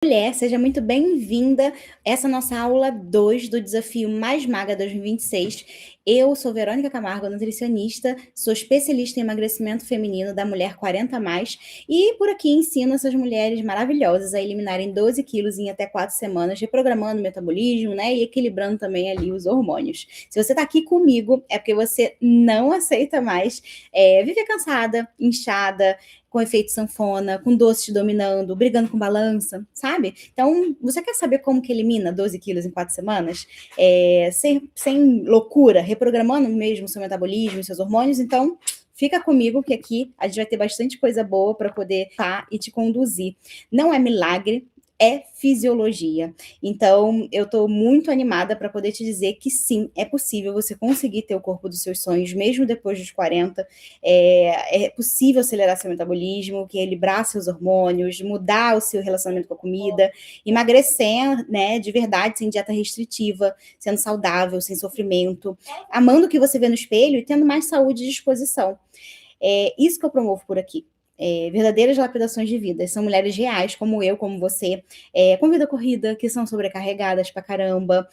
Mulher, seja muito bem-vinda. Essa é a nossa aula 2 do Desafio Mais Magra 2026. Eu sou Verônica Camargo, nutricionista, sou especialista em emagrecimento feminino da mulher 40 mais e por aqui ensino essas mulheres maravilhosas a eliminarem 12 quilos em até 4 semanas, reprogramando o metabolismo, né, e equilibrando também ali os hormônios. Se você tá aqui comigo, é porque você não aceita mais viver cansada, inchada, com efeito sanfona, com doce te dominando, brigando com balança, sabe? Então, você quer saber como que elimina 12 quilos em 4 semanas? Sem loucura, reprogramando mesmo seu metabolismo, seus hormônios? Então, fica comigo que aqui a gente vai ter bastante coisa boa para poder e te conduzir. Não é milagre, é fisiologia. Então, eu estou muito animada para poder te dizer que sim, é possível você conseguir ter o corpo dos seus sonhos, mesmo depois dos 40. É possível acelerar seu metabolismo, equilibrar seus hormônios, mudar o seu relacionamento com a comida, emagrecer, né, de verdade, sem dieta restritiva, sendo saudável, sem sofrimento, amando o que você vê no espelho e tendo mais saúde e disposição. É isso que eu promovo por aqui. Verdadeiras lapidações de vida. São mulheres reais, como eu, como você, com vida corrida, que são sobrecarregadas pra caramba,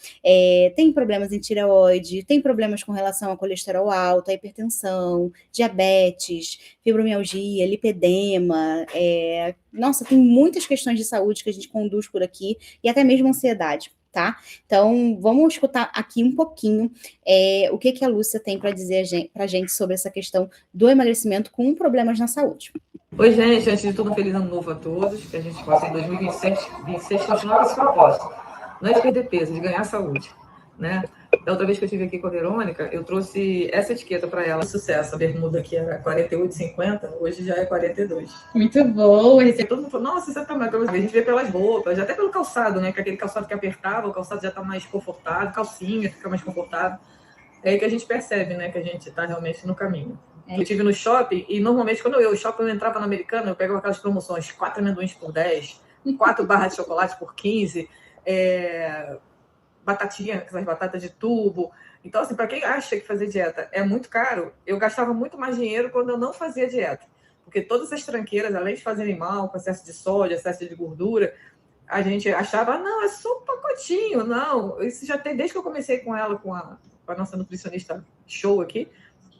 tem problemas em tireoide, tem problemas com relação a colesterol alto, a hipertensão, diabetes, fibromialgia, lipedema. Nossa, tem muitas questões de saúde que a gente conduz por aqui, e até mesmo ansiedade. Tá? Então, vamos escutar aqui um pouquinho o que a Lúcia tem para dizer para a gente sobre essa questão do emagrecimento com problemas na saúde. Oi, gente. Antes de tudo, um feliz ano novo a todos. Que a gente possa, em 2026, continuar com esse propósito. Não é de perder peso, de ganhar saúde. Né? Da outra vez que eu estive aqui com a Verônica, eu trouxe essa etiqueta para ela. Sucesso. A bermuda que era 48,50, hoje já é 42. Muito bom. E todo mundo falou, nossa, isso é tamanho. A gente vê pelas roupas, até pelo calçado, né? Que aquele calçado que apertava, o calçado já está mais confortável, calcinha fica mais confortável. É aí que a gente percebe, né? Que a gente está realmente no caminho. Eu estive no shopping e normalmente quando eu shopping eu entrava na Americana, eu pegava aquelas promoções, 4 amendoins por 10, 4 barras de chocolate por 15, batatinha, aquelas batatas de tubo. Então, assim, para quem acha que fazer dieta é muito caro, eu gastava muito mais dinheiro quando eu não fazia dieta. Porque todas as tranqueiras, além de fazerem mal, com excesso de sódio, excesso de gordura, a gente achava, não, é só um pacotinho, não. Isso já tem, desde que eu comecei com ela, com a nossa nutricionista show aqui,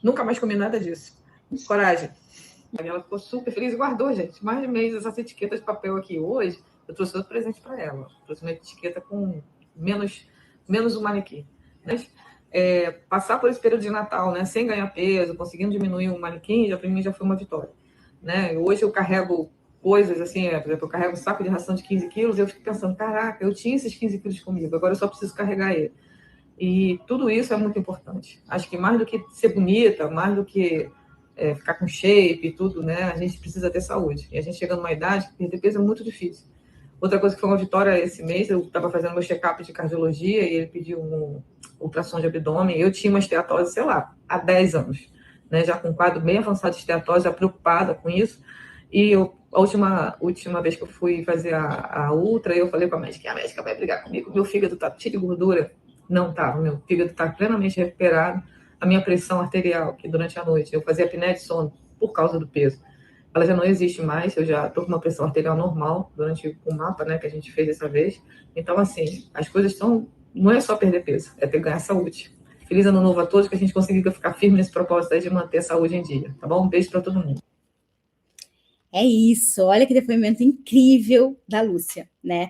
nunca mais comi nada disso. Coragem. Ela ficou super feliz e guardou, gente, mais de mês essas etiquetas de papel aqui. Hoje, eu trouxe outro presente para ela. Trouxe uma etiqueta com menos um manequim. Né? Passar por esse período de Natal, né, sem ganhar peso, conseguindo diminuir um manequim, para mim já foi uma vitória. Né? Hoje eu carrego coisas assim, por exemplo, eu carrego um saco de ração de 15 quilos, eu fico pensando, caraca, eu tinha esses 15 quilos comigo, agora eu só preciso carregar ele. E tudo isso é muito importante. Acho que mais do que ser bonita, mais do que ficar com shape e tudo, né? A gente precisa ter saúde. E a gente chegando numa idade, perder peso é muito difícil. Outra coisa que foi uma vitória esse mês, eu estava fazendo meu check-up de cardiologia e ele pediu um ultrassom de abdômen. Eu tinha uma esteatose, sei lá, há 10 anos. Né? Já com um quadro bem avançado de esteatose, já preocupada com isso. E a última vez que eu fui fazer a ultra, eu falei com a médica vai brigar comigo, meu fígado está cheio de gordura. Não estava, meu fígado está plenamente recuperado. A minha pressão arterial, que durante a noite eu fazia apneia de sono por causa do peso, ela já não existe mais, eu já estou com uma pressão arterial normal durante o mapa, né, que a gente fez dessa vez. Então, assim, as coisas estão... Não é só perder peso, é ter ganhar saúde. Feliz ano novo a todos, que a gente consiga ficar firme nesse propósito aí de manter a saúde em dia, tá bom? Um beijo para todo mundo. É isso, olha que depoimento incrível da Lúcia, né?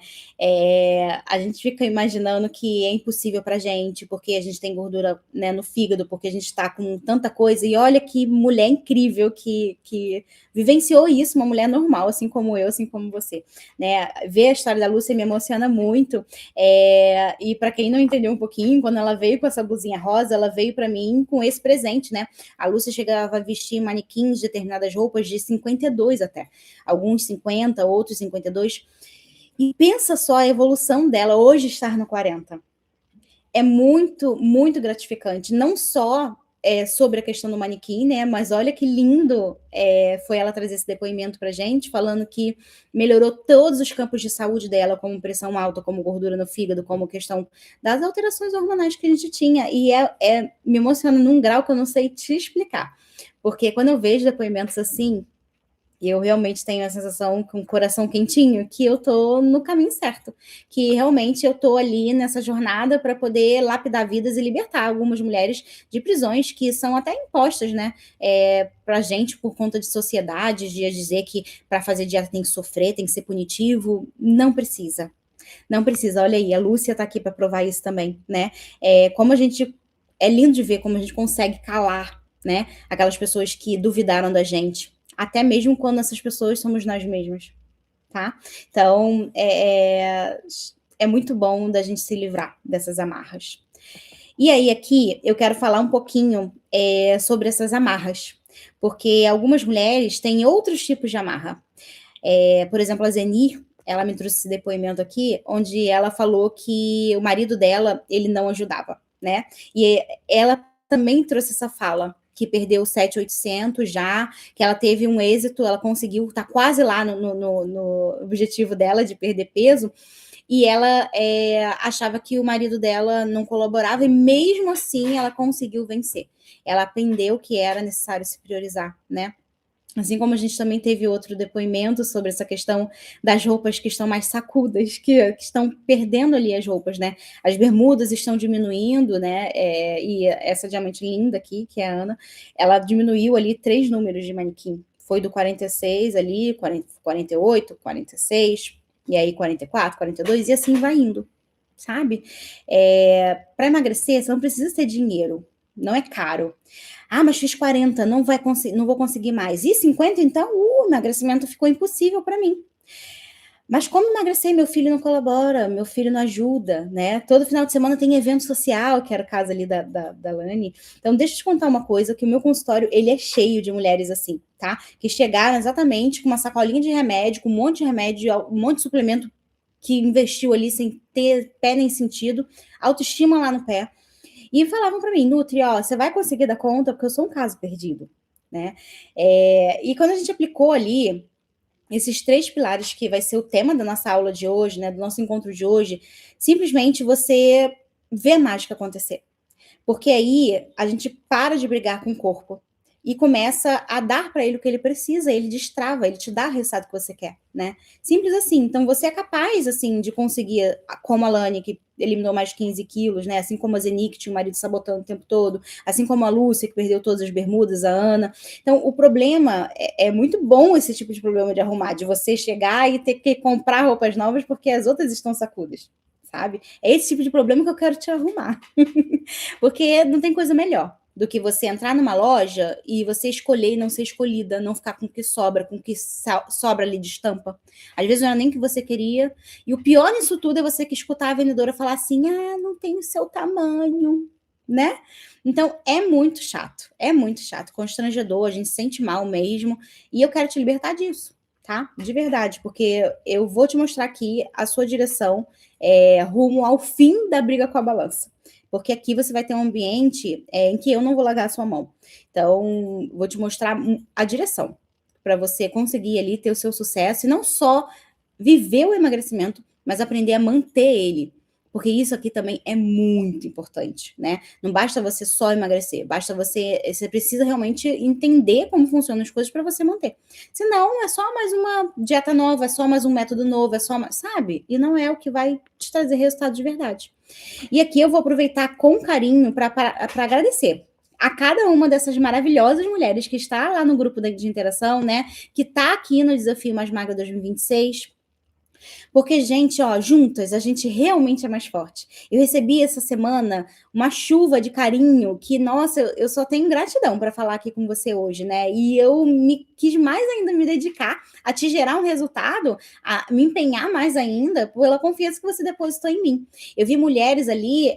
A gente fica imaginando que é impossível pra gente, porque a gente tem gordura, né, no fígado, porque a gente tá com tanta coisa, e olha que mulher incrível que vivenciou isso, uma mulher normal, assim como eu, assim como você, né? Ver a história da Lúcia me emociona muito, e para quem não entendeu um pouquinho, quando ela veio com essa blusinha rosa, ela veio para mim com esse presente, né? A Lúcia chegava a vestir manequins de determinadas roupas de 52 até. Alguns 50, outros 52. E pensa só a evolução dela hoje estar no 40. É muito, muito gratificante. Não só sobre a questão do manequim, né? Mas olha que lindo foi ela trazer esse depoimento pra gente, falando que melhorou todos os campos de saúde dela, como pressão alta, como gordura no fígado, como questão das alterações hormonais que a gente tinha. E me emociona num grau que eu não sei te explicar. Porque quando eu vejo depoimentos assim, E eu realmente tenho a sensação, com o coração quentinho, que eu tô no caminho certo. Que realmente eu tô ali nessa jornada para poder lapidar vidas e libertar algumas mulheres de prisões que são até impostas, né? Pra gente, por conta de sociedade, de dizer que para fazer dieta tem que sofrer, tem que ser punitivo. Não precisa. Não precisa. Olha aí, a Lúcia tá aqui para provar isso também, né? Como a gente. É lindo de ver como a gente consegue calar, né? Aquelas pessoas que duvidaram da gente até mesmo quando essas pessoas somos nós mesmos, tá? Então, é muito bom da gente se livrar dessas amarras. E aí, aqui, eu quero falar um pouquinho sobre essas amarras, porque algumas mulheres têm outros tipos de amarra. Por exemplo, a Zeni, ela me trouxe esse depoimento aqui, onde ela falou que o marido dela, ele não ajudava, né? E ela também trouxe essa fala, que perdeu 7.800 já, que ela teve um êxito, ela conseguiu, tá quase lá no objetivo dela de perder peso, e ela achava que o marido dela não colaborava, e mesmo assim ela conseguiu vencer. Ela aprendeu que era necessário se priorizar, né? Assim como a gente também teve outro depoimento sobre essa questão das roupas que estão mais sacudas, que estão perdendo ali as roupas, né? As bermudas estão diminuindo, né? E essa diamante linda aqui, que é a Ana, ela diminuiu ali 3 números de manequim. Foi do 46 ali, 48, 46, e aí 44, 42, e assim vai indo, sabe? Para emagrecer, você não precisa ter dinheiro, não é caro. Ah, mas fiz 40, não vou conseguir mais. E 50, então, o emagrecimento ficou impossível para mim. Mas como emagrecer? Meu filho não colabora, meu filho não ajuda, né? Todo final de semana tem evento social, que era o caso ali da Lani. Então, deixa eu te contar uma coisa, que o meu consultório, ele é cheio de mulheres assim, tá? Que chegaram exatamente com uma sacolinha de remédio, com um monte de remédio, um monte de suplemento que investiu ali sem ter pé nem sentido, autoestima lá no pé. E falavam para mim, Nutri, ó, você vai conseguir dar conta, porque eu sou um caso perdido, né? E quando a gente aplicou ali esses 3 pilares que vai ser o tema da nossa aula de hoje, né, do nosso encontro de hoje, simplesmente você vê a mágica acontecer. Porque aí a gente para de brigar com o corpo e começa a dar para ele o que ele precisa, ele destrava, ele te dá o resultado que você quer, né? Simples assim. Então você é capaz, assim, de conseguir, como a Lani, que eliminou mais de 15 quilos, né? Assim como a Zeni, que tinha o marido sabotando o tempo todo, assim como a Lúcia, que perdeu todas as bermudas, a Ana. Então, o problema é muito bom esse tipo de problema de arrumar, de você chegar e ter que comprar roupas novas porque as outras estão sacudas, sabe? É esse tipo de problema que eu quero te arrumar. Porque não tem coisa melhor do que você entrar numa loja e você escolher e não ser escolhida, não ficar com o que sobra, com o que sobra ali de estampa. Às vezes não era nem o que você queria. E o pior nisso tudo é você que escutar a vendedora falar assim, não tem o seu tamanho, né? Então, é muito chato, constrangedor, a gente se sente mal mesmo. E eu quero te libertar disso, tá? De verdade, porque eu vou te mostrar aqui a sua direção rumo ao fim da briga com a balança. Porque aqui você vai ter um ambiente em que eu não vou largar a sua mão. Então, vou te mostrar a direção para você conseguir ali ter o seu sucesso e não só viver o emagrecimento, mas aprender a manter ele. Porque isso aqui também é muito importante, né? Não basta você só emagrecer, basta você precisa realmente entender como funcionam as coisas para você manter. Senão é só mais uma dieta nova, é só mais um método novo, é só, sabe? E não é o que vai te trazer resultado de verdade. E aqui eu vou aproveitar com carinho para agradecer a cada uma dessas maravilhosas mulheres que está lá no grupo de interação, né? Que está aqui no Desafio Mais Magra 2026. Porque, gente, ó, juntas a gente realmente é mais forte. Eu recebi essa semana uma chuva de carinho que, nossa, eu só tenho gratidão para falar aqui com você hoje, né? E eu quis mais ainda me dedicar a te gerar um resultado, a me empenhar mais ainda pela confiança que você depositou em mim. Eu vi mulheres ali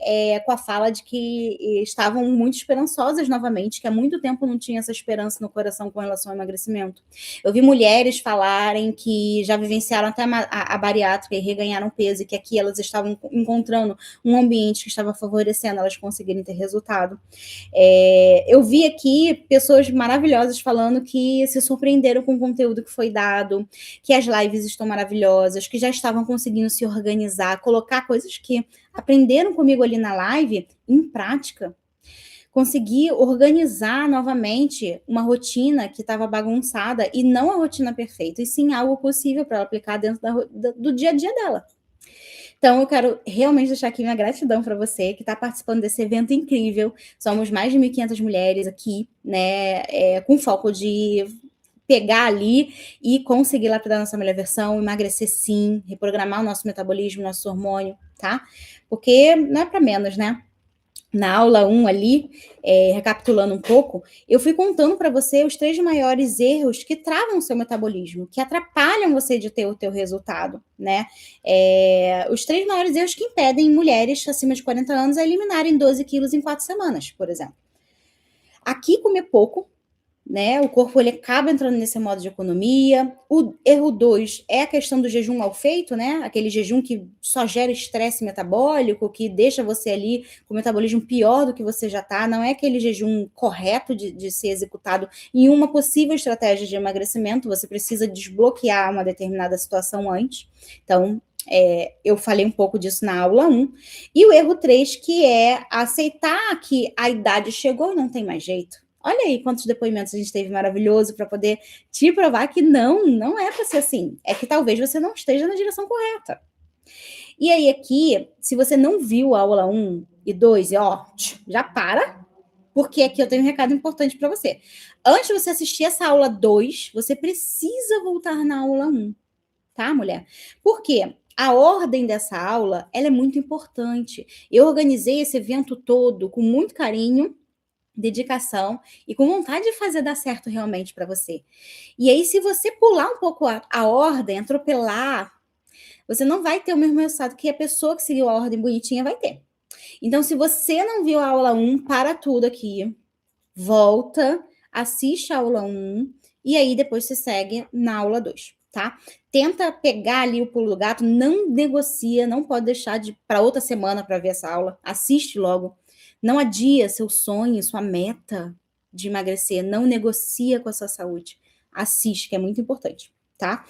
com a fala de que estavam muito esperançosas novamente, que há muito tempo não tinha essa esperança no coração com relação ao emagrecimento. Eu vi mulheres falarem que já vivenciaram até a bariátrica e reganharam peso, e que aqui elas estavam encontrando um ambiente que estava favorecendo elas conseguirem ter resultado. Eu vi aqui pessoas maravilhosas falando que se surpreenderam com o conteúdo que foi dado, que as lives estão maravilhosas, que já estavam conseguindo se organizar, colocar coisas que aprenderam comigo ali na live em prática. conseguir organizar novamente uma rotina que estava bagunçada, e não a rotina perfeita, e sim algo possível para ela aplicar dentro do dia a dia dela. Então, eu quero realmente deixar aqui minha gratidão para você que está participando desse evento incrível. Somos mais de 1.500 mulheres aqui, né, com foco de pegar ali e conseguir lapidar nossa melhor versão, emagrecer sim, reprogramar o nosso metabolismo, nosso hormônio, tá? Porque não é para menos, né? Na aula 1 ali, recapitulando um pouco, eu fui contando para você os 3 maiores erros que travam o seu metabolismo, que atrapalham você de ter o teu resultado, né? Os 3 maiores erros que impedem mulheres acima de 40 anos a eliminarem 12 quilos em 4 semanas, por exemplo. Aqui, comer pouco, né? O corpo ele acaba entrando nesse modo de economia. O erro 2 é a questão do jejum mal feito, né? Aquele jejum que só gera estresse metabólico, que deixa você ali com o metabolismo pior do que você já tá. Não é aquele jejum correto de ser executado em uma possível estratégia de emagrecimento. Você precisa desbloquear uma determinada situação antes. Então, eu falei um pouco disso na aula 1. E o erro 3, que é aceitar que a idade chegou e não tem mais jeito. Olha aí quantos depoimentos a gente teve maravilhoso para poder te provar que não é para ser assim. É que talvez você não esteja na direção correta. E aí aqui, se você não viu a aula 1 e 2, já para, porque aqui eu tenho um recado importante para você. Antes de você assistir essa aula 2, você precisa voltar na aula 1, tá, mulher? Por quê? A ordem dessa aula, ela é muito importante. Eu organizei esse evento todo com muito carinho, dedicação e com vontade de fazer dar certo realmente para você. E aí, se você pular um pouco a ordem, atropelar, você não vai ter o mesmo resultado que a pessoa que seguiu a ordem bonitinha vai ter. Então, se você não viu a aula 1, para tudo aqui, volta, assiste a aula 1 e aí depois você segue na aula 2, tá? Tenta pegar ali o pulo do gato, não negocia, não pode deixar para outra semana para ver essa aula, assiste logo. Não adia seu sonho, sua meta de emagrecer, não negocia com a sua saúde. Assiste, que é muito importante, tá?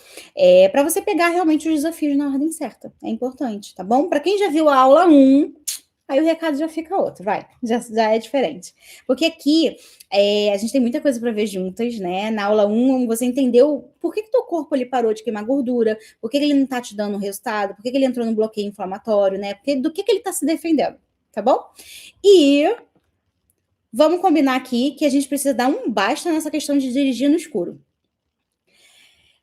Para você pegar realmente os desafios na ordem certa. É importante, tá bom? Para quem já viu a aula 1, aí o recado já fica outro, já é diferente. Porque aqui a gente tem muita coisa para ver juntas, né? Na aula 1, você entendeu por que teu corpo ele parou de queimar gordura, por que ele não tá te dando resultado, por que ele entrou no bloqueio inflamatório, né? Do que ele tá se defendendo, tá bom? E vamos combinar aqui que a gente precisa dar um basta nessa questão de dirigir no escuro.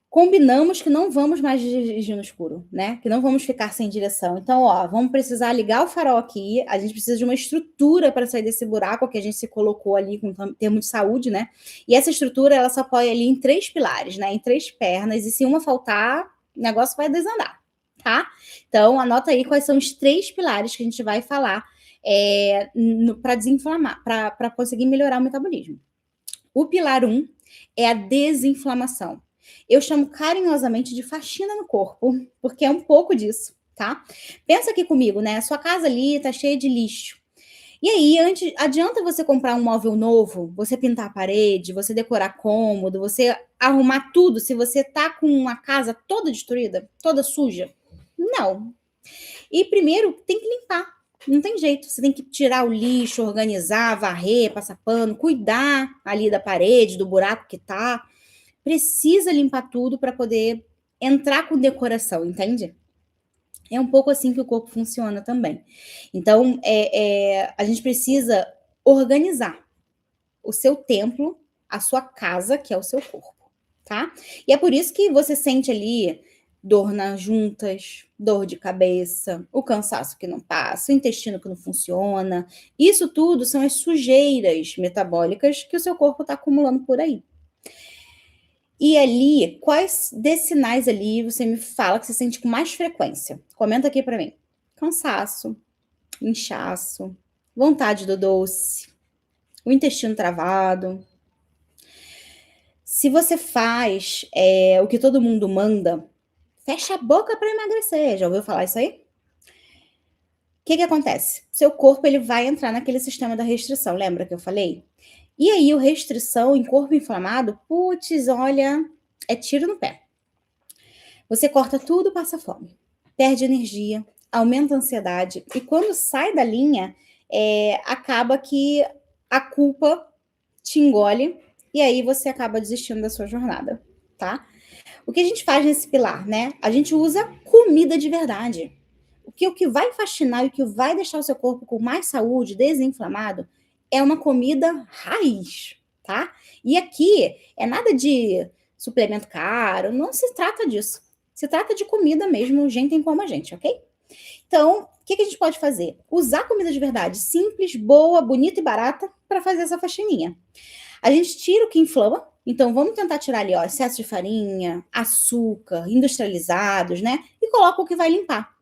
Combinamos que não vamos mais dirigir no escuro, né? Que não vamos ficar sem direção. Então, vamos precisar ligar o farol aqui. A gente precisa de uma estrutura para sair desse buraco que a gente se colocou ali com termo de saúde, né? E essa estrutura, ela se apoia ali em 3 pilares, né? Em 3 pernas. E se uma faltar, o negócio vai desandar, tá? Então, anota aí quais são os 3 pilares que a gente vai falar para desinflamar, para conseguir melhorar o metabolismo. O pilar 1 é a desinflamação. Eu chamo carinhosamente de faxina no corpo, porque é um pouco disso, tá? Pensa aqui comigo, né? Sua casa ali tá cheia de lixo. E aí, adianta você comprar um móvel novo, você pintar a parede, você decorar cômodo, você arrumar tudo, se você tá com uma casa toda destruída, toda suja? Não. E primeiro, tem que limpar. Não tem jeito, você tem que tirar o lixo, organizar, varrer, passar pano, cuidar ali da parede, do buraco que tá. Precisa limpar tudo para poder entrar com decoração, entende? É um pouco assim que o corpo funciona também. Então, a gente precisa organizar o seu templo, a sua casa, que é o seu corpo, tá? E é por isso que você sente ali dor nas juntas, dor de cabeça, o cansaço que não passa, o intestino que não funciona. Isso tudo são as sujeiras metabólicas que o seu corpo está acumulando por aí. E ali, quais desses sinais ali você me fala que você sente com mais frequência? Comenta aqui para mim. Cansaço, inchaço, vontade do doce, o intestino travado. Se você faz o que todo mundo manda, fecha a boca para emagrecer. Já ouviu falar isso aí? O que acontece? Seu corpo ele vai entrar naquele sistema da restrição. Lembra que eu falei? E aí, o restrição em corpo inflamado, putz, olha, é tiro no pé. Você corta tudo, passa fome, perde energia, aumenta a ansiedade, e quando sai da linha, acaba que a culpa te engole e aí você acaba desistindo da sua jornada, tá? O que a gente faz nesse pilar, né? A gente usa comida de verdade. O que vai fascinar e o que vai deixar o seu corpo com mais saúde, desinflamado, é uma comida raiz, tá? E aqui é nada de suplemento caro, não se trata disso. Se trata de comida mesmo, gente como a gente, ok? Então, o que a gente pode fazer? Usar comida de verdade, simples, boa, bonita e barata, para fazer essa faxininha. A gente tira o que inflama, então vamos tentar tirar ali, ó, excesso de farinha, açúcar, industrializados, né? E coloca o que vai limpar.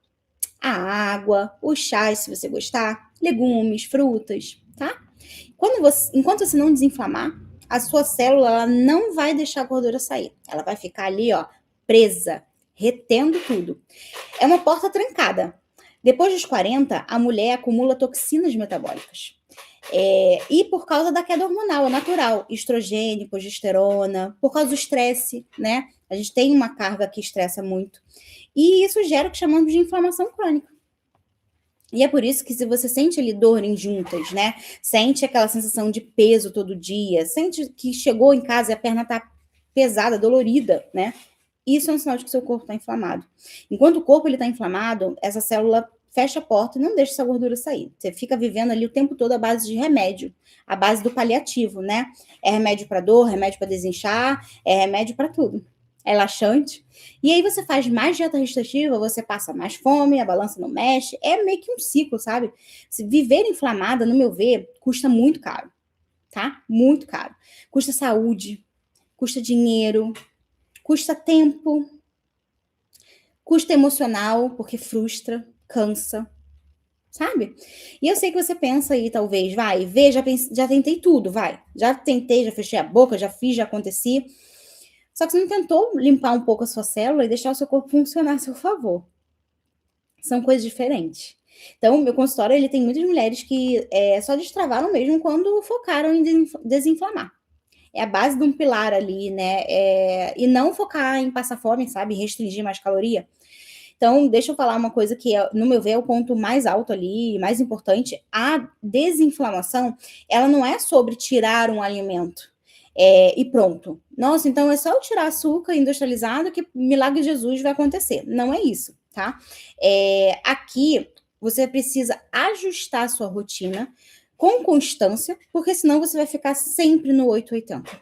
A água, os chás, se você gostar, legumes, frutas, tá? Enquanto você não desinflamar, a sua célula ela não vai deixar a gordura sair. Ela vai ficar ali, ó, presa, retendo tudo. É uma porta trancada. Depois dos 40, a mulher acumula toxinas metabólicas. E por causa da queda hormonal, é natural, estrogênio, progesterona, por causa do estresse, né? A gente tem uma carga que estressa muito. E isso gera o que chamamos de inflamação crônica. E é por isso que se você sente ali dor em juntas, né? Sente aquela sensação de peso todo dia, sente que chegou em casa e a perna tá pesada, dolorida, né? Isso é um sinal de que seu corpo está inflamado. Enquanto o corpo está inflamado, essa célula fecha a porta e não deixa essa gordura sair. Você fica vivendo ali o tempo todo à base de remédio, à base do paliativo, né? É remédio para dor, remédio para desinchar, é remédio para tudo. É laxante. E aí você faz mais dieta restritiva, você passa mais fome, a balança não mexe. É meio que um ciclo, sabe? Se viver inflamada, no meu ver, custa muito caro, tá? Muito caro. Custa saúde, custa dinheiro, custa tempo, custa emocional, porque frustra, cansa, sabe? E eu sei que você pensa aí, talvez, vai, vê, já tentei tudo, vai. Já tentei, já fechei a boca, já fiz, já aconteci. Só que você não tentou limpar um pouco a sua célula e deixar o seu corpo funcionar a seu favor. São coisas diferentes. Então, meu consultório, ele tem muitas mulheres que só destravaram mesmo quando focaram em desinflamar. É a base de um pilar ali, né? E não focar em passar fome, sabe? Restringir mais caloria. Então, deixa eu falar uma coisa que, no meu ver, é o ponto mais alto ali, mais importante. A desinflamação, ela não é sobre tirar um alimento e pronto. Nossa, então é só eu tirar açúcar industrializado que milagre de Jesus vai acontecer. Não é isso, tá? Aqui, você precisa ajustar a sua rotina com constância, porque senão você vai ficar sempre no 880.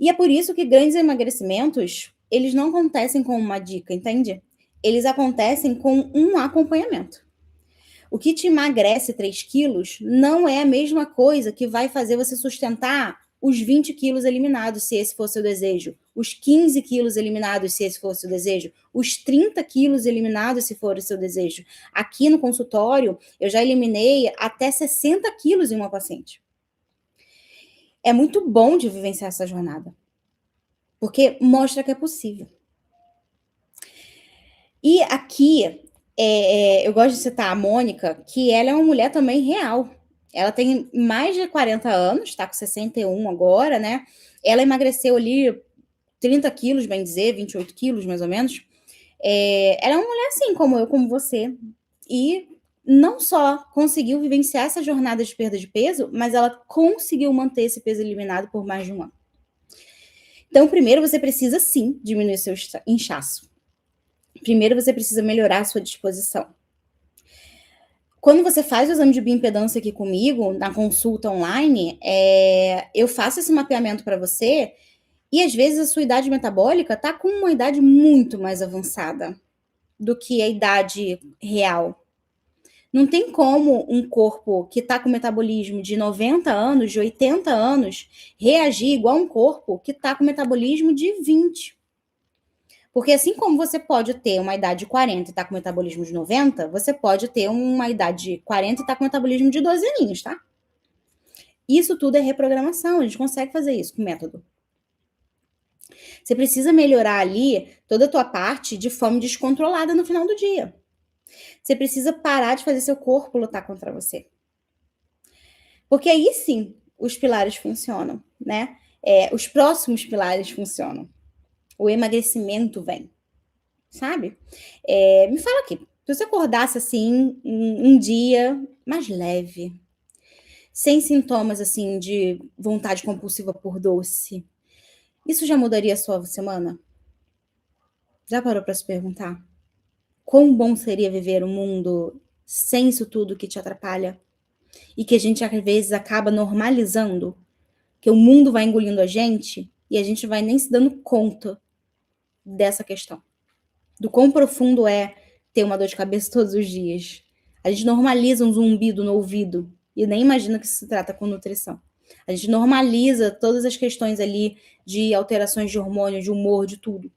E é por isso que grandes emagrecimentos, eles não acontecem com uma dica, entende? Eles acontecem com um acompanhamento. O que te emagrece 3 quilos não é a mesma coisa que vai fazer você sustentar os 20 quilos eliminados, se esse for o seu desejo, os 15 quilos eliminados, se esse for o seu desejo, os 30 quilos eliminados, se for o seu desejo. Aqui no consultório, eu já eliminei até 60 quilos em uma paciente. É muito bom de vivenciar essa jornada, porque mostra que é possível. E aqui, eu gosto de citar a Mônica, que ela é uma mulher também real. Ela tem mais de 40 anos, tá com 61 agora, né? Ela emagreceu ali 30 quilos, bem dizer, 28 quilos mais ou menos. Ela é uma mulher assim, como eu, como você. E não só conseguiu vivenciar essa jornada de perda de peso, mas ela conseguiu manter esse peso eliminado por mais de um ano. Então, primeiro você precisa, sim, diminuir seu inchaço. Primeiro você precisa melhorar a sua disposição. Quando você faz o exame de bioimpedância aqui comigo, na consulta online, eu faço esse mapeamento para você e às vezes a sua idade metabólica está com uma idade muito mais avançada do que a idade real. Não tem como um corpo que está com metabolismo de 90 anos, de 80 anos, reagir igual um corpo que está com metabolismo de 20. Porque assim como você pode ter uma idade de 40 e estar com metabolismo de 90, você pode ter uma idade de 40 e estar com metabolismo de 12 aninhos, tá? Isso tudo é reprogramação, a gente consegue fazer isso com método. Você precisa melhorar ali toda a tua parte de fome descontrolada no final do dia. Você precisa parar de fazer seu corpo lutar contra você. Porque aí sim, os pilares funcionam, né? Os próximos pilares funcionam. O emagrecimento vem, sabe? Me fala aqui, se você acordasse assim, um dia mais leve, sem sintomas, assim, de vontade compulsiva por doce, isso já mudaria a sua semana? Já parou para se perguntar? Quão bom seria viver um mundo sem isso tudo que te atrapalha? E que a gente, às vezes, acaba normalizando, que o mundo vai engolindo a gente e a gente vai nem se dando conta dessa questão. Do quão profundo é ter uma dor de cabeça todos os dias. A gente normaliza um zumbido no ouvido e nem imagina que isso se trata com nutrição. A gente normaliza todas as questões ali de alterações de hormônio, de humor, de tudo.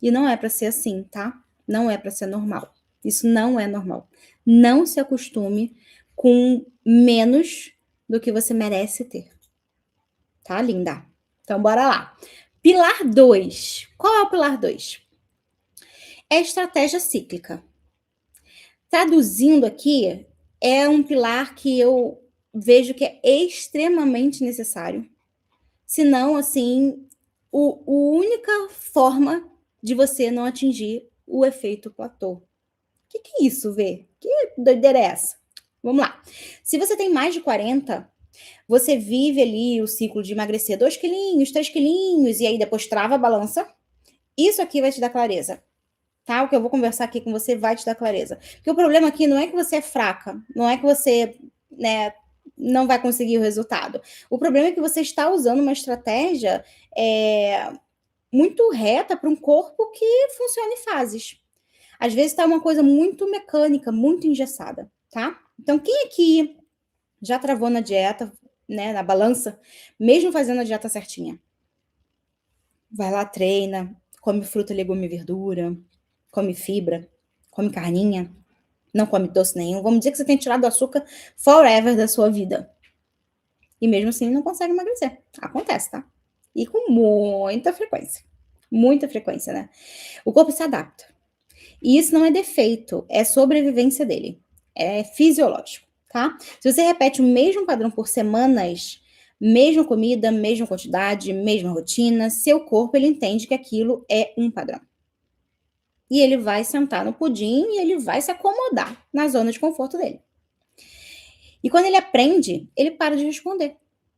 E não é para ser assim, tá? Não é para ser normal. Isso não é normal. Não se acostume com menos do que você merece ter. Tá, linda? Então, bora lá. Pilar 2. Qual é o pilar 2? É estratégia cíclica. Traduzindo aqui, é um pilar que eu vejo que é extremamente necessário. Se não, assim, a única forma de você não atingir o efeito platô. O que é isso, Vê? Que doideira é essa? Vamos lá. Se você tem mais de 40, você vive ali o ciclo de emagrecer 2 quilinhos, 3 quilinhos, e aí depois trava a balança. Isso aqui vai te dar clareza. Tá? O que eu vou conversar aqui com você vai te dar clareza. Porque o problema aqui não é que você é fraca, não é que você, né, não vai conseguir o resultado. O problema é que você está usando uma estratégia muito reta para um corpo que funciona em fases. Às vezes está uma coisa muito mecânica, muito engessada, tá? Então, quem aqui já travou na dieta, né, na balança, mesmo fazendo a dieta certinha? Vai lá, treina, come fruta, legume e verdura, come fibra, come carninha, não come doce nenhum. Vamos dizer que você tem tirado o açúcar forever da sua vida. E mesmo assim não consegue emagrecer. Acontece, tá? E com muita frequência. Muita frequência, né? O corpo se adapta. E isso não é defeito, é sobrevivência dele. É fisiológico, tá? Se você repete o mesmo padrão por semanas, mesma comida, mesma quantidade, mesma rotina, seu corpo ele entende que aquilo é um padrão. E ele vai sentar no pudim e ele vai se acomodar na zona de conforto dele. E quando ele aprende, ele para de responder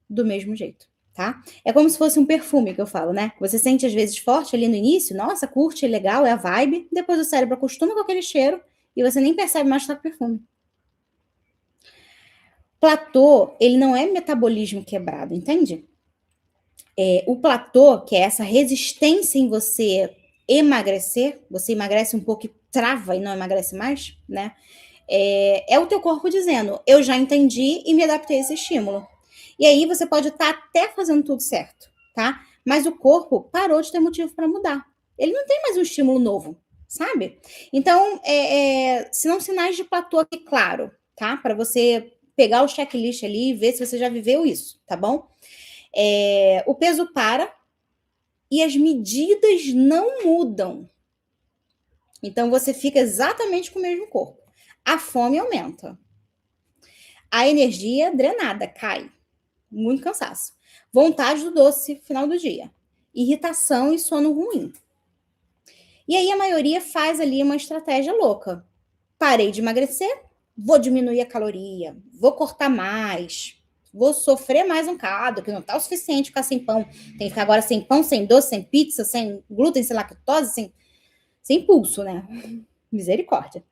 do mesmo jeito, tá? É como se fosse um perfume que eu falo, né? Você sente às vezes forte ali no início, nossa, curte, é legal, é a vibe. Depois o cérebro acostuma com aquele cheiro e você nem percebe mais que tá com perfume. Platô, ele não é metabolismo quebrado, entende? O platô, que é essa resistência em você emagrecer, você emagrece um pouco e trava e não emagrece mais, né? É o teu corpo dizendo, eu já entendi e me adaptei a esse estímulo. E aí você pode estar até fazendo tudo certo, tá? Mas o corpo parou de ter motivo para mudar. Ele não tem mais um estímulo novo, sabe? Então, são sinais de platô aqui, claro, tá? Para você pegar o checklist ali e ver se você já viveu isso, tá bom? O peso para e as medidas não mudam. Então, você fica exatamente com o mesmo corpo. A fome aumenta. A energia drenada, cai. Muito cansaço. Vontade do doce final do dia. Irritação e sono ruim. E aí a maioria faz ali uma estratégia louca. Parei de emagrecer, vou diminuir a caloria, vou cortar mais, vou sofrer mais um bocado, que não tá o suficiente ficar sem pão. Tem que ficar agora sem pão, sem doce, sem pizza, sem glúten, sem lactose, sem pulso, né? Misericórdia.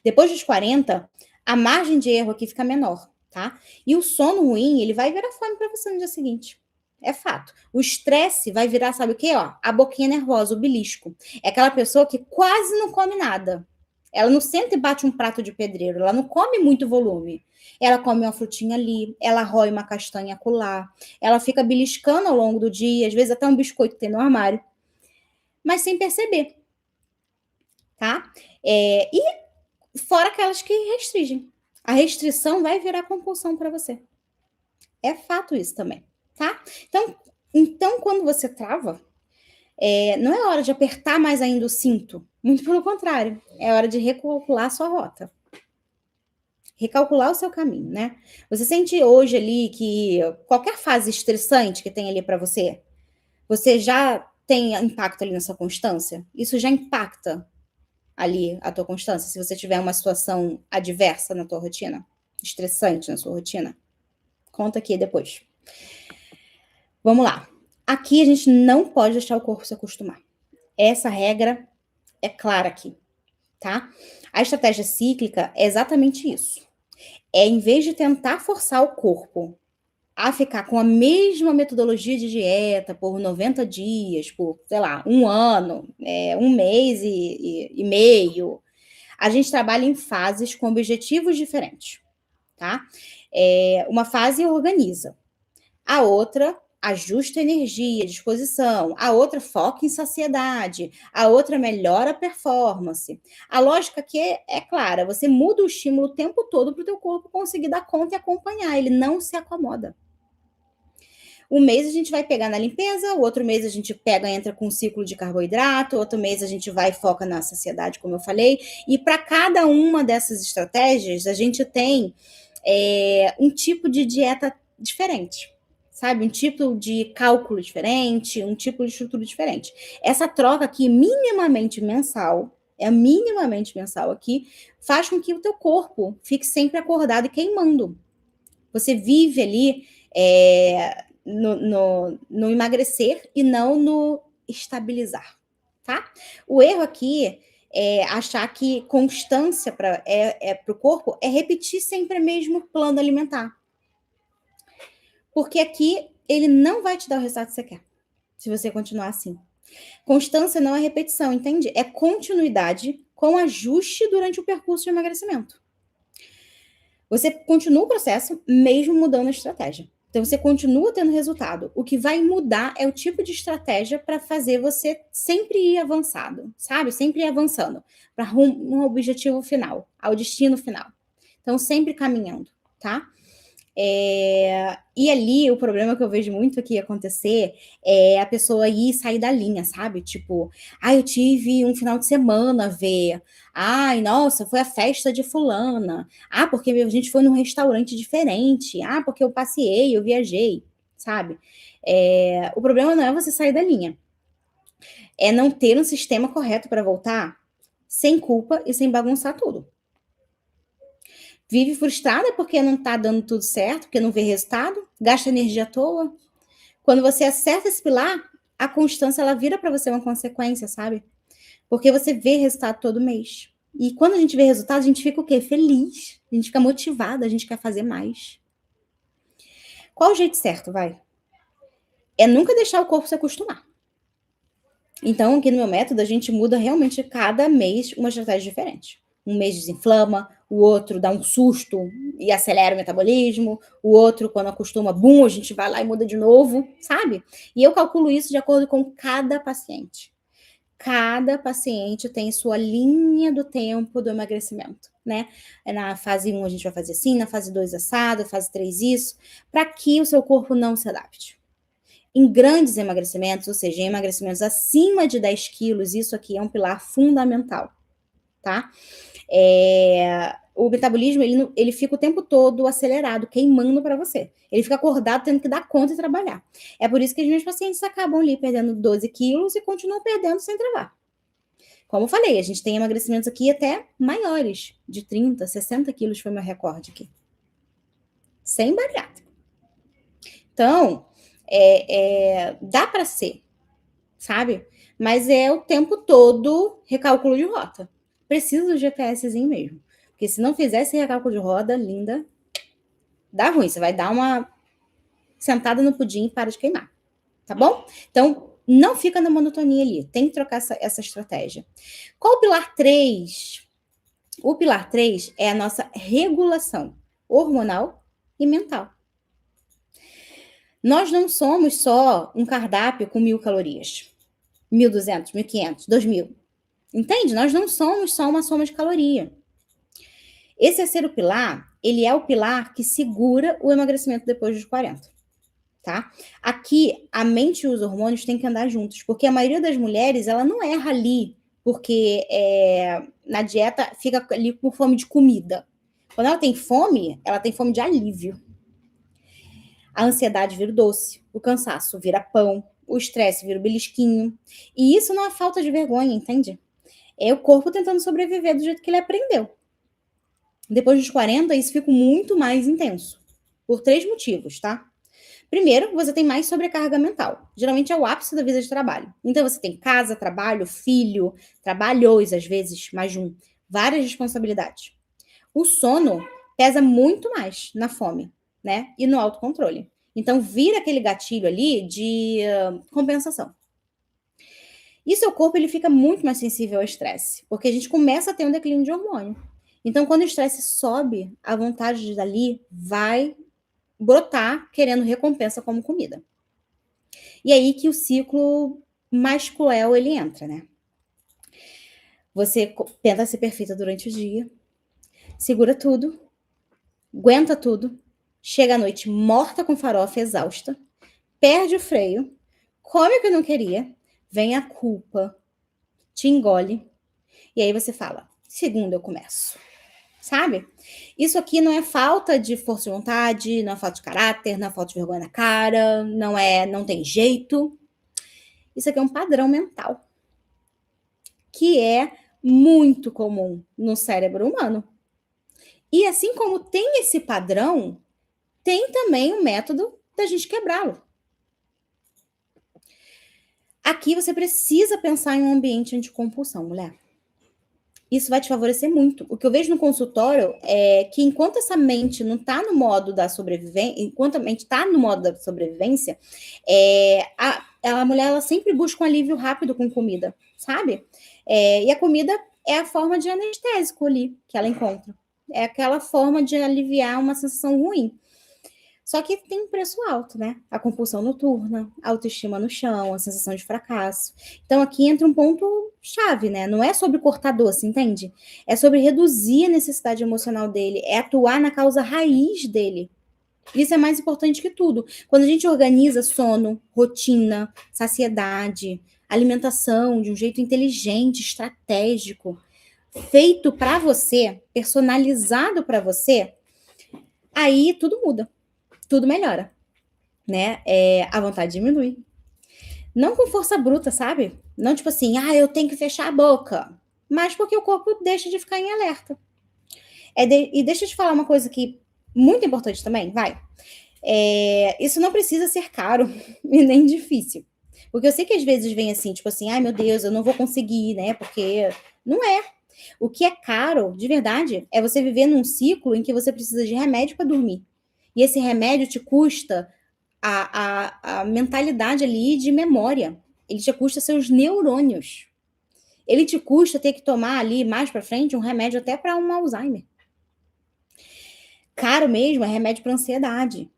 Depois dos 40, a margem de erro aqui fica menor, tá? E o sono ruim, ele vai virar fome para você no dia seguinte. É fato. O estresse vai virar, sabe o quê? Ó, a boquinha nervosa, o belisco. É aquela pessoa que quase não come nada. Ela não senta e bate um prato de pedreiro, ela não come muito volume. Ela come uma frutinha ali, ela rói uma castanha acolá, ela fica beliscando ao longo do dia, às vezes até um biscoito tem no armário, mas sem perceber, tá? E fora aquelas que restringem. A restrição vai virar compulsão para você. É fato isso também, tá? Então quando você trava, não é hora de apertar mais ainda o cinto. Muito pelo contrário. É hora de recalcular a sua rota. Recalcular o seu caminho, né? Você sente hoje ali que qualquer fase estressante que tem ali para você, você já tem impacto ali na sua constância? Isso já impacta ali a tua constância, se você tiver uma situação adversa na tua rotina? estressante na sua rotina? Conta aqui depois. Vamos lá. Aqui a gente não pode deixar o corpo se acostumar. Essa regra é clara aqui, tá? A estratégia cíclica é exatamente isso. É, em vez de tentar forçar o corpo a ficar com a mesma metodologia de dieta por 90 dias, por, sei lá, um ano, um mês e meio, a gente trabalha em fases com objetivos diferentes, tá? Uma fase organiza, a outra ajusta a energia, disposição, a outra foca em saciedade, a outra melhora a performance. A lógica aqui é clara, você muda o estímulo o tempo todo para o teu corpo conseguir dar conta e acompanhar, ele não se acomoda. Um mês a gente vai pegar na limpeza, o outro mês a gente pega, entra com um ciclo de carboidrato, outro mês a gente vai e foca na saciedade, como eu falei. E para cada uma dessas estratégias, a gente tem um tipo de dieta diferente, sabe? Um tipo de cálculo diferente, um tipo de estrutura diferente. Essa troca aqui, minimamente mensal aqui, faz com que o teu corpo fique sempre acordado e queimando. Você vive ali no emagrecer e não no estabilizar, tá? O erro aqui é achar que constância para o corpo é repetir sempre o mesmo plano alimentar. Porque aqui ele não vai te dar o resultado que você quer, se você continuar assim. Constância não é repetição, entende? É continuidade com ajuste durante o percurso de emagrecimento. Você continua o processo mesmo mudando a estratégia. Então, você continua tendo resultado. O que vai mudar é o tipo de estratégia para fazer você sempre ir avançado, sabe? Sempre ir avançando para um objetivo final, ao destino final. Então, sempre caminhando, tá? E ali, o problema que eu vejo muito aqui acontecer é a pessoa ir sair da linha, sabe? Tipo, eu tive um final de semana ver. Ai, nossa, foi a festa de fulana. Porque a gente foi num restaurante diferente. Porque eu passeei, eu viajei, sabe? O problema não é você sair da linha. É não ter um sistema correto para voltar sem culpa e sem bagunçar tudo. Vive frustrada porque não tá dando tudo certo, porque não vê resultado, gasta energia à toa. Quando você acerta esse pilar, a constância ela vira para você uma consequência, sabe? Porque você vê resultado todo mês. E quando a gente vê resultado, a gente fica o quê? Feliz. A gente fica motivada, a gente quer fazer mais. Qual o jeito certo, vai? É nunca deixar o corpo se acostumar. Então, aqui no meu método, a gente muda realmente cada mês uma estratégia diferente. Um mês desinflama, o outro dá um susto e acelera o metabolismo, o outro, quando acostuma, bum, a gente vai lá e muda de novo, sabe? E eu calculo isso de acordo com cada paciente. Cada paciente tem sua linha do tempo do emagrecimento, né? Na fase 1 a gente vai fazer assim, na fase 2 assado, na fase 3 isso, para que o seu corpo não se adapte. Em grandes emagrecimentos, ou seja, em emagrecimentos acima de 10 quilos, isso aqui é um pilar fundamental, tá? O metabolismo, ele fica o tempo todo acelerado, queimando para você. Ele fica acordado, tendo que dar conta e trabalhar. É por isso que os meus pacientes acabam ali perdendo 12 quilos e continuam perdendo sem travar. Como eu falei, a gente tem emagrecimentos aqui até maiores, de 30, 60 quilos foi meu recorde aqui. Sem bariátrica. Então, dá para ser, sabe? Mas é o tempo todo recálculo de rota. Precisa do GPSzinho mesmo. Porque se não fizer esse recálculo de roda, linda, dá ruim. Você vai dar uma sentada no pudim e para de queimar. Tá bom? Então, não fica na monotonia ali. Tem que trocar essa estratégia. Qual o pilar 3? O pilar 3 é a nossa regulação hormonal e mental. Nós não somos só um cardápio com 1.000 calorias. 1.200, 1.500, 2.000. Entende? Nós não somos só uma soma de caloria. Esse terceiro pilar, ele é o pilar que segura o emagrecimento depois dos 40, tá? Aqui, a mente e os hormônios têm que andar juntos, porque a maioria das mulheres, ela não erra ali, porque na dieta fica ali com fome de comida. Quando ela tem fome de alívio. A ansiedade vira doce, o cansaço vira pão, o estresse vira o belisquinho. E isso não é falta de vergonha, entende? É o corpo tentando sobreviver do jeito que ele aprendeu. Depois dos 40, isso fica muito mais intenso. Por 3 motivos, tá? Primeiro, você tem mais sobrecarga mental. Geralmente é o ápice da vida de trabalho. Então, você tem casa, trabalho, filho, trabalhos, às vezes, mais de um, várias responsabilidades. O sono pesa muito mais na fome, né? E no autocontrole. Então, vira aquele gatilho ali de compensação. E seu corpo ele fica muito mais sensível ao estresse, porque a gente começa a ter um declínio de hormônio. Então, quando o estresse sobe, a vontade dali vai brotar querendo recompensa como comida. E aí que o ciclo mais cruel ele entra, né? Você tenta ser perfeita durante o dia, segura tudo, aguenta tudo, chega à noite morta com farofa, exausta, perde o freio, come o que não queria, vem a culpa, te engole, e aí você fala, segunda eu começo. Sabe? Isso aqui não é falta de força de vontade, não é falta de caráter, não é falta de vergonha na cara, não tem jeito. Isso aqui é um padrão mental que é muito comum no cérebro humano. E assim como tem esse padrão, tem também o método da gente quebrá-lo. Aqui você precisa pensar em um ambiente anticompulsão, mulher. Isso vai te favorecer muito. O que eu vejo no consultório é que enquanto essa mente não está no modo da sobrevivência, enquanto a mente está no modo da sobrevivência, a mulher ela sempre busca um alívio rápido com comida, sabe? E a comida é a forma de anestésico ali que ela encontra. É aquela forma de aliviar uma sensação ruim. Só que tem um preço alto, né? A compulsão noturna, a autoestima no chão, a sensação de fracasso. Então aqui entra um ponto chave, né? Não é sobre cortar doce, entende? É sobre reduzir a necessidade emocional dele, é atuar na causa raiz dele. Isso é mais importante que tudo. Quando a gente organiza sono, rotina, saciedade, alimentação de um jeito inteligente, estratégico, feito para você, personalizado para você, aí tudo muda. Tudo melhora, né? A vontade diminui. Não com força bruta, sabe? Não tipo assim, eu tenho que fechar a boca. Mas porque o corpo deixa de ficar em alerta. E deixa eu te falar uma coisa que muito importante também, vai. Isso não precisa ser caro e nem difícil. Porque eu sei que às vezes vem assim, tipo assim, meu Deus, eu não vou conseguir, né? Porque não é. O que é caro, de verdade, é você viver num ciclo em que você precisa de remédio para dormir. E esse remédio te custa a mentalidade ali de memória. Ele te custa seus neurônios. Ele te custa ter que tomar ali mais para frente um remédio até para um Alzheimer. Caro mesmo é remédio para ansiedade.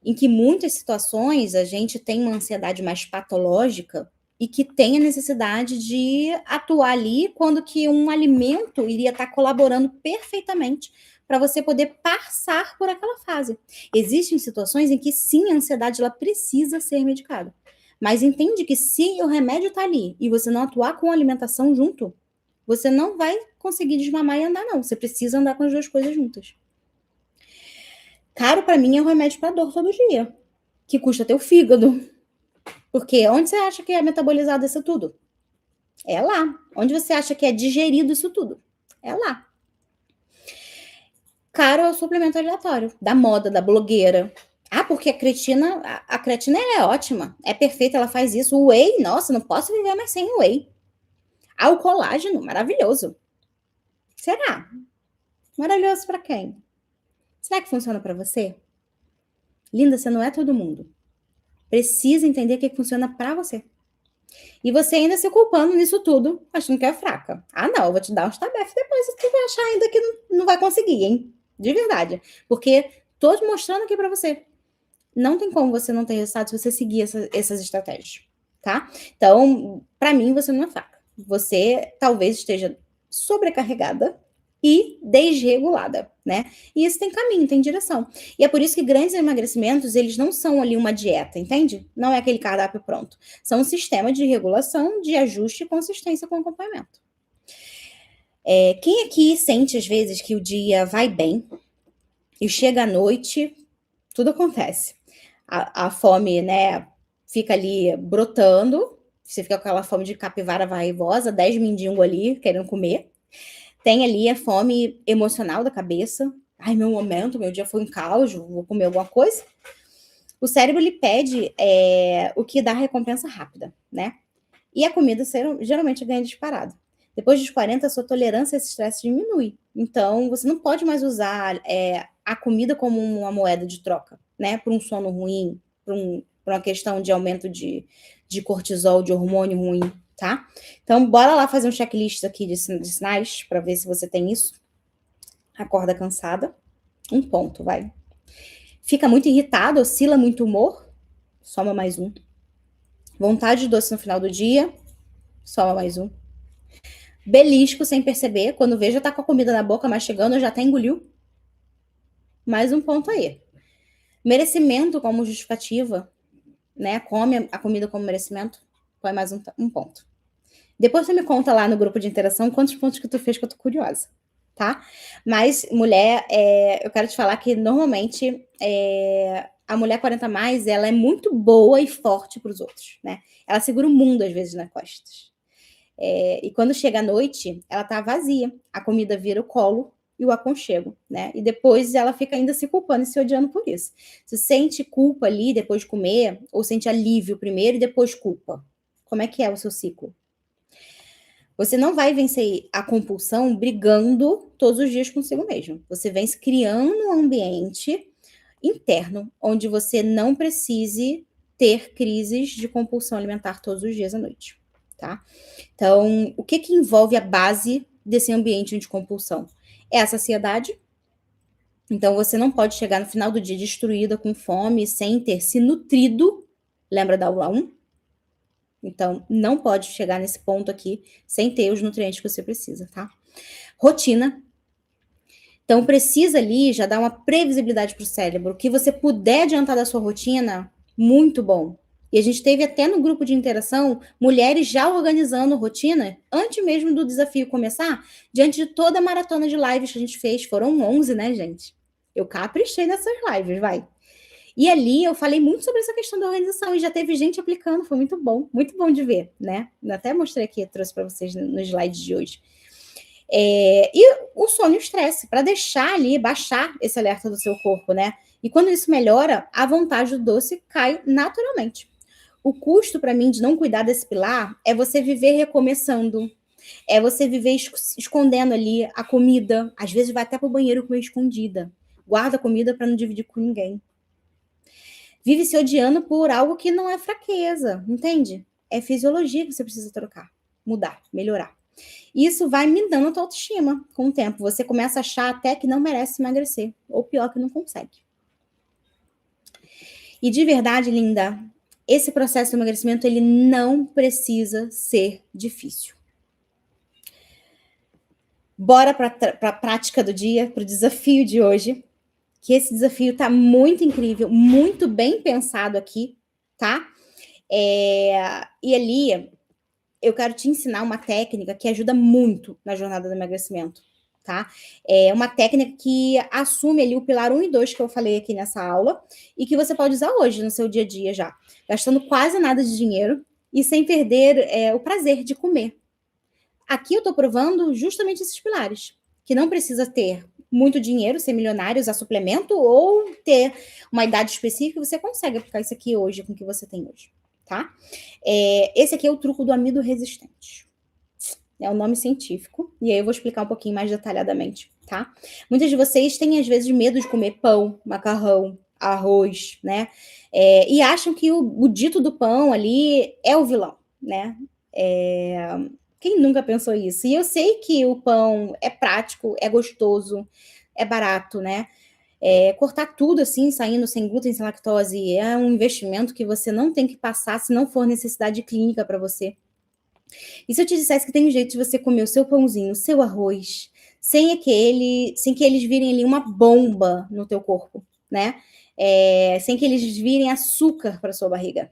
Em que muitas situações a gente tem uma ansiedade mais patológica e que tem a necessidade de atuar ali quando que um alimento iria estar colaborando perfeitamente para você poder passar por aquela fase. Existem situações em que sim, a ansiedade ela precisa ser medicada. Mas entende que se o remédio está ali e você não atuar com a alimentação junto, você não vai conseguir desmamar e andar, não. Você precisa andar com as duas coisas juntas. Caro para mim é o remédio para dor todo dia, que custa teu fígado. Porque onde você acha que é metabolizado isso tudo? É lá. Onde você acha que é digerido isso tudo? É lá. Caro é o suplemento aleatório, da moda, da blogueira. Porque a creatina é ótima, é perfeita, ela faz isso. O whey, nossa, não posso viver mais sem o whey. O colágeno, maravilhoso. Será? Maravilhoso para quem? Será que funciona para você? Linda, você não é todo mundo. Precisa entender o que funciona para você. E você ainda se culpando nisso tudo, achando que é fraca. Não, eu vou te dar uns tabefes depois e tu vai achar ainda que não vai conseguir, hein? De verdade. Porque tô te mostrando aqui para você. Não tem como você não ter resultado se você seguir essas estratégias, tá? Então, para mim, você não é fraca. Você talvez esteja sobrecarregada e desregulada, né? E isso tem caminho, tem direção. E é por isso que grandes emagrecimentos, eles não são ali uma dieta, entende? Não é aquele cardápio pronto. São um sistema de regulação, de ajuste e consistência com acompanhamento. Quem aqui sente, às vezes, que o dia vai bem e chega à noite, tudo acontece. A fome, né, fica ali brotando, você fica com aquela fome de capivara raivosa, 10 mendigos ali querendo comer. Tem ali a fome emocional da cabeça. Ai, meu momento, meu dia foi um caos, vou comer alguma coisa. O cérebro, ele pede o que dá recompensa rápida, né? E a comida geralmente ganha disparado. Depois dos 40, a sua tolerância a esse estresse diminui. Então, você não pode mais usar a comida como uma moeda de troca, né? Por um sono ruim, por uma questão de aumento de cortisol, de hormônio ruim, tá? Então, bora lá fazer um checklist aqui de sinais para ver se você tem isso. Acorda cansada. 1 ponto, vai. Fica muito irritado, oscila muito o humor. Soma mais 1. Vontade de doce no final do dia. Soma mais 1. Belisco sem perceber. Quando vê, já tá com a comida na boca, mastigando, já até engoliu. Mais 1 ponto aí. Merecimento como justificativa, né? Come a comida como merecimento. Põe mais 1 ponto. Depois você me conta lá no grupo de interação quantos pontos que tu fez, que eu tô curiosa, tá? Mas, mulher, eu quero te falar que normalmente a mulher 40 mais, ela é muito boa e forte pros outros, né? Ela segura o mundo, às vezes, nas costas. E quando chega a noite, ela tá vazia. A comida vira o colo e o aconchego, né? E depois ela fica ainda se culpando e se odiando por isso. Você sente culpa ali depois de comer, ou sente alívio primeiro e depois culpa? Como é que é o seu ciclo? Você não vai vencer a compulsão brigando todos os dias consigo mesmo. Você vem criando um ambiente interno onde você não precise ter crises de compulsão alimentar todos os dias à noite, tá? Então, o que envolve a base desse ambiente de compulsão? É a saciedade. Então, você não pode chegar no final do dia destruída, com fome, sem ter se nutrido. Lembra da aula 1? Então, não pode chegar nesse ponto aqui sem ter os nutrientes que você precisa, tá? Rotina. Então, precisa ali já dar uma previsibilidade para o cérebro. O que você puder adiantar da sua rotina, muito bom. E a gente teve até no grupo de interação mulheres já organizando rotina antes mesmo do desafio começar, diante de toda a maratona de lives que a gente fez. Foram 11, né, gente? Eu caprichei nessas lives, vai. E ali eu falei muito sobre essa questão da organização e já teve gente aplicando, foi muito bom de ver, né? Eu até mostrei aqui, trouxe para vocês nos slides de hoje. E o sono e o estresse, para deixar ali, baixar esse alerta do seu corpo, né? E quando isso melhora, a vontade do doce cai naturalmente. O custo, para mim, de não cuidar desse pilar é você viver recomeçando, é você viver escondendo ali a comida, às vezes vai até para o banheiro comer escondida, guarda a comida para não dividir com ninguém. Vive se odiando por algo que não é fraqueza, entende? É fisiologia que você precisa trocar, mudar, melhorar. Isso vai minando a tua autoestima com o tempo. Você começa a achar até que não merece emagrecer, ou pior, que não consegue. E de verdade, linda, esse processo de emagrecimento, ele não precisa ser difícil. Bora para a prática do dia, para o desafio de hoje. Que esse desafio tá muito incrível, muito bem pensado aqui, tá? E ali, eu quero te ensinar uma técnica que ajuda muito na jornada do emagrecimento, tá? É uma técnica que assume ali o pilar 1 e 2 que eu falei aqui nessa aula e que você pode usar hoje no seu dia a dia já, gastando quase nada de dinheiro e sem perder o prazer de comer. Aqui eu tô provando justamente esses pilares, que não precisa ter muito dinheiro, ser milionário, usar suplemento ou ter uma idade específica, você consegue aplicar isso aqui hoje com o que você tem hoje, tá? Esse aqui é o truco do amido resistente. É o nome científico, e aí eu vou explicar um pouquinho mais detalhadamente, tá? Muitas de vocês têm, às vezes, medo de comer pão, macarrão, arroz, né? E acham que o dito do pão ali é o vilão, né? Quem nunca pensou isso? E eu sei que o pão é prático, é gostoso, é barato, né? Cortar tudo assim, saindo sem glúten, sem lactose, é um investimento que você não tem que passar se não for necessidade clínica para você. E se eu te dissesse que tem um jeito de você comer o seu pãozinho, o seu arroz, sem que eles virem ali uma bomba no teu corpo, né? Sem que eles virem açúcar para sua barriga.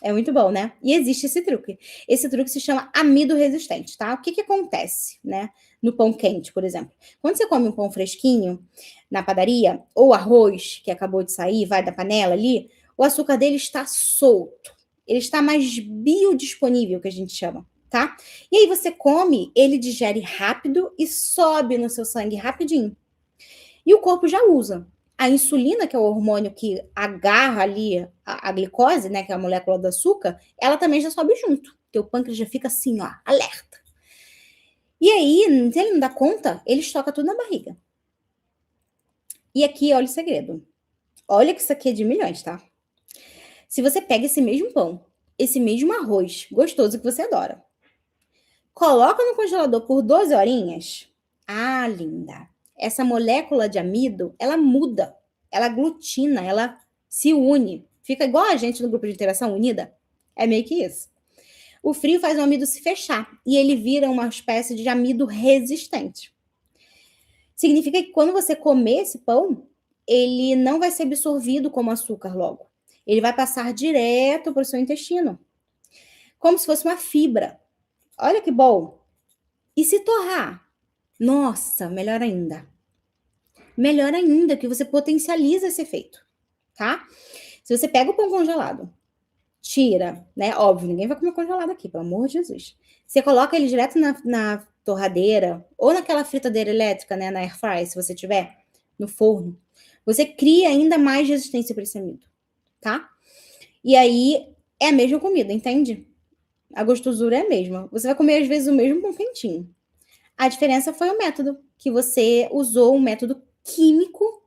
É muito bom, né? E existe esse truque. Esse truque se chama amido resistente, tá? O que acontece, né? No pão quente, por exemplo. Quando você come um pão fresquinho na padaria, ou arroz que acabou de sair, vai da panela ali, o açúcar dele está solto. Ele está mais biodisponível, que a gente chama, tá? E aí você come, ele digere rápido e sobe no seu sangue rapidinho. E o corpo já usa. A insulina, que é o hormônio que agarra ali a glicose, né, que é a molécula do açúcar, ela também já sobe junto, porque o pâncreas já fica assim, ó, alerta. E aí, se ele não dá conta, ele estoca tudo na barriga. E aqui, olha o segredo. Olha que isso aqui é de milhões, tá? Se você pega esse mesmo pão, esse mesmo arroz gostoso que você adora, coloca no congelador por 12 horinhas. Ah, linda. Essa molécula de amido, ela muda, ela aglutina, ela se une. Fica igual a gente no grupo de interação unida. É meio que isso. O frio faz o amido se fechar e ele vira uma espécie de amido resistente. Significa que quando você comer esse pão, ele não vai ser absorvido como açúcar logo. Ele vai passar direto para o seu intestino. Como se fosse uma fibra. Olha que bom. E se torrar? Nossa, melhor ainda. Melhor ainda, que você potencializa esse efeito, tá? Se você pega o pão congelado, tira, né? Óbvio, ninguém vai comer congelado aqui, pelo amor de Jesus. Você coloca ele direto na torradeira ou naquela fritadeira elétrica, né? Na air fry, se você tiver, no forno. Você cria ainda mais resistência para esse amido, tá? E aí é a mesma comida, entende? A gostosura é a mesma. Você vai comer às vezes o mesmo pão quentinho. A diferença foi o método, que você usou um método químico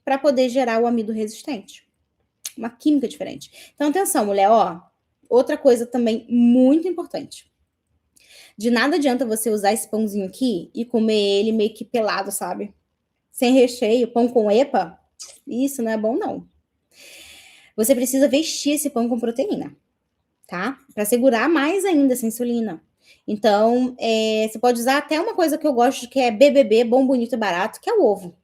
para poder gerar o amido resistente. Uma química diferente. Então, atenção, mulher, ó. Outra coisa também muito importante. De nada adianta você usar esse pãozinho aqui e comer ele meio que pelado, sabe? Sem recheio, pão com epa. Isso não é bom, não. Você precisa vestir esse pão com proteína, tá? Para segurar mais ainda essa insulina. Então, você pode usar até uma coisa que eu gosto, que é BBB, bom, bonito e barato, que é o ovo.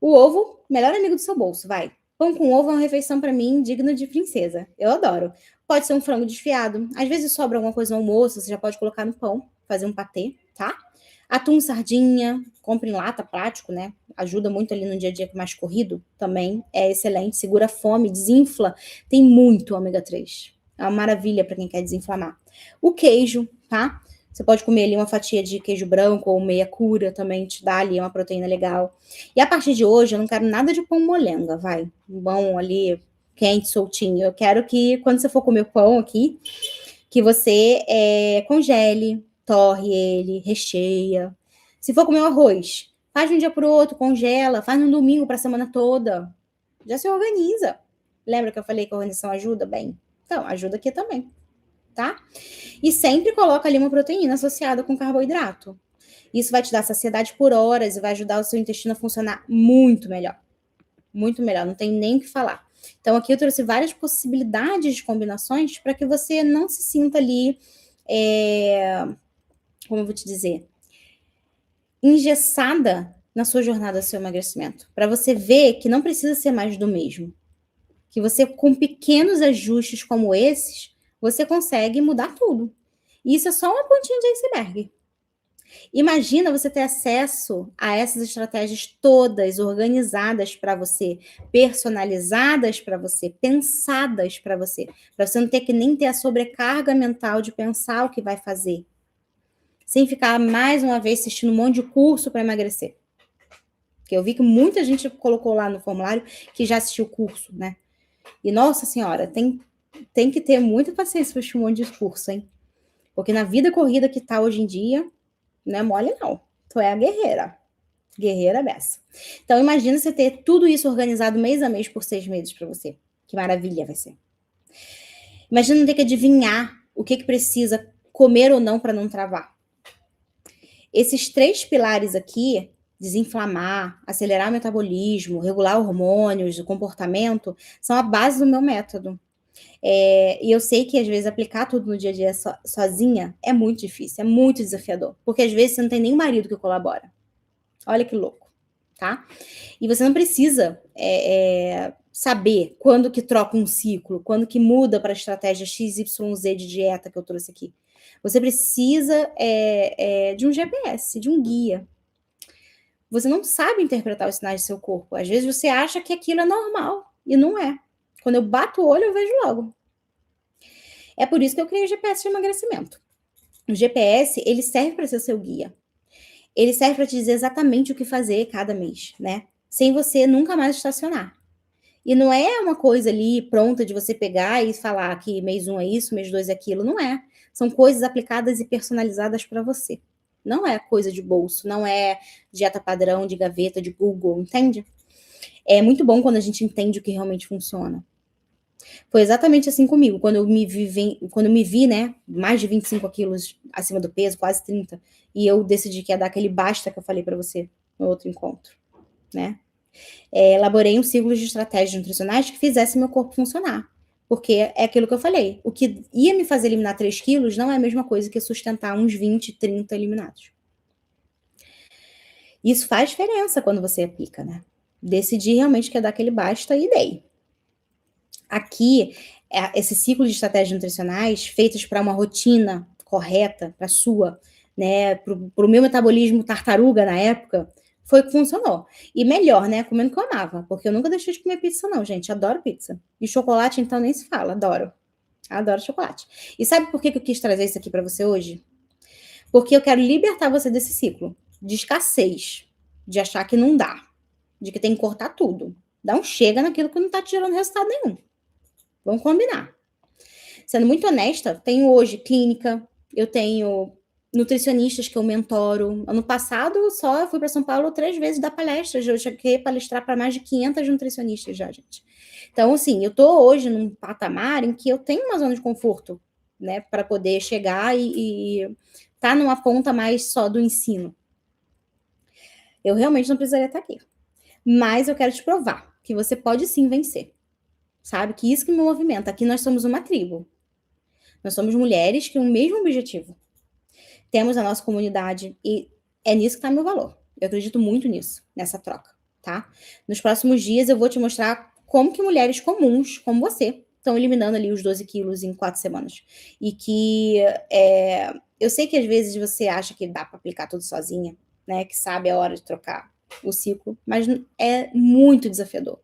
O ovo, melhor amigo do seu bolso, vai. Pão com ovo é uma refeição para mim digna de princesa. Eu adoro. Pode ser um frango desfiado. Às vezes sobra alguma coisa no almoço, você já pode colocar no pão, fazer um patê, tá? Atum, sardinha, compra em lata, prático, né? Ajuda muito ali no dia a dia mais corrido também. É excelente, segura a fome, desinfla. Tem muito ômega 3. É uma maravilha para quem quer desinflamar. O queijo, tá? Você pode comer ali uma fatia de queijo branco ou meia cura também, te dá ali uma proteína legal. E a partir de hoje, eu não quero nada de pão molenga, vai. Um pão ali quente, soltinho. Eu quero que, quando você for comer o pão aqui, que você congele, torre ele, recheia. Se for comer um arroz, faz de um dia para o outro, congela, faz no domingo para a semana toda. Já se organiza. Lembra que eu falei que a organização ajuda? Bem, então, ajuda aqui também, tá? E sempre coloca ali uma proteína associada com carboidrato. Isso vai te dar saciedade por horas e vai ajudar o seu intestino a funcionar muito melhor. Muito melhor, não tem nem o que falar. Então, aqui eu trouxe várias possibilidades de combinações para que você não se sinta ali, como eu vou te dizer, engessada na sua jornada do seu emagrecimento. Para você ver que não precisa ser mais do mesmo. Que você, com pequenos ajustes como esses, você consegue mudar tudo. E isso é só uma pontinha de iceberg. Imagina você ter acesso a essas estratégias todas organizadas para você, personalizadas para você, pensadas para você não ter que nem ter a sobrecarga mental de pensar o que vai fazer, sem ficar mais uma vez assistindo um monte de curso para emagrecer. Porque eu vi que muita gente colocou lá no formulário que já assistiu o curso, né? E, nossa senhora, tem que ter muita paciência para assistir um monte de curso, hein? Porque na vida corrida que tá hoje em dia, não é mole, não. Tu é a guerreira. Guerreira dessa. Então, imagina você ter tudo isso organizado mês a mês por 6 meses para você. Que maravilha vai ser. Imagina não ter que adivinhar o que precisa comer ou não para não travar. Esses 3 pilares aqui, desinflamar, acelerar o metabolismo, regular hormônios, o comportamento, são a base do meu método. E eu sei que às vezes aplicar tudo no dia a dia sozinha é muito difícil, é muito desafiador, porque às vezes você não tem nem marido que colabora. Olha que louco, tá? E você não precisa saber quando que troca um ciclo, quando que muda para a estratégia XYZ de dieta que eu trouxe aqui. Você precisa de um GPS, de um guia. Você não sabe interpretar os sinais do seu corpo. Às vezes você acha que aquilo é normal, e não é. Quando eu bato o olho, eu vejo logo. É por isso que eu criei o GPS de emagrecimento. O GPS, ele serve para ser seu guia. Ele serve para te dizer exatamente o que fazer cada mês, né? Sem você nunca mais estacionar. E não é uma coisa ali pronta de você pegar e falar que mês 1 é isso, mês 2 é aquilo. Não é. São coisas aplicadas e personalizadas para você. Não é coisa de bolso, não é dieta padrão, de gaveta, de Google, entende? É muito bom quando a gente entende o que realmente funciona. Foi exatamente assim comigo, quando eu me vi, né, mais de 25 quilos acima do peso, quase 30, e eu decidi que ia dar aquele basta que eu falei para você no outro encontro, né? Elaborei um ciclo de estratégias nutricionais que fizesse meu corpo funcionar. Porque é aquilo que eu falei. O que ia me fazer eliminar 3 quilos não é a mesma coisa que sustentar uns 20, 30 eliminados. Isso faz diferença quando você aplica, né? Decidi realmente que ia dar aquele basta e dei. Aqui, esse ciclo de estratégias nutricionais feitas para uma rotina correta, para sua, né, para o meu metabolismo tartaruga na época, foi o que funcionou. E melhor, né, comendo que eu amava, porque eu nunca deixei de comer pizza não, gente, adoro pizza. E chocolate, então, nem se fala, adoro. Adoro chocolate. E sabe por que eu quis trazer isso aqui para você hoje? Porque eu quero libertar você desse ciclo de escassez, de achar que não dá, de que tem que cortar tudo. Dá um chega naquilo que não tá te gerando resultado nenhum. Vamos combinar. Sendo muito honesta, tenho hoje clínica, eu tenho nutricionistas que eu mentoro. Ano passado, só fui para São Paulo 3 vezes dar palestras. Eu cheguei a palestrar para mais de 500 nutricionistas já, gente. Então, assim, eu tô hoje num patamar em que eu tenho uma zona de conforto, né, para poder chegar e tá numa ponta mais só do ensino. Eu realmente não precisaria estar aqui. Mas eu quero te provar que você pode sim vencer. Sabe? Que isso que me movimenta. Aqui nós somos uma tribo. Nós somos mulheres que têm o mesmo objetivo. Temos a nossa comunidade e é nisso que está meu valor. Eu acredito muito nisso, nessa troca, tá? Nos próximos dias eu vou te mostrar como que mulheres comuns, como você, estão eliminando ali os 12 quilos em 4 semanas. E que eu sei que às vezes você acha que dá para aplicar tudo sozinha, né? Que sabe a hora de trocar o ciclo, mas é muito desafiador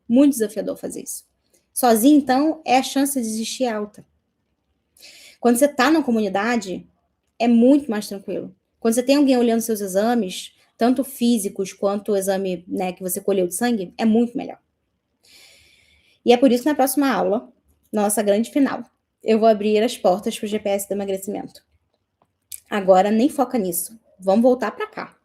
fazer isso. Sozinho, então, a chance de desistir é alta. Quando você está na comunidade, é muito mais tranquilo. Quando você tem alguém olhando seus exames, tanto físicos quanto o exame, né, que você colheu de sangue, é muito melhor. E é por isso que na próxima aula, nossa grande final, eu vou abrir as portas para o GPS do emagrecimento. Agora, nem foca nisso. Vamos voltar para cá.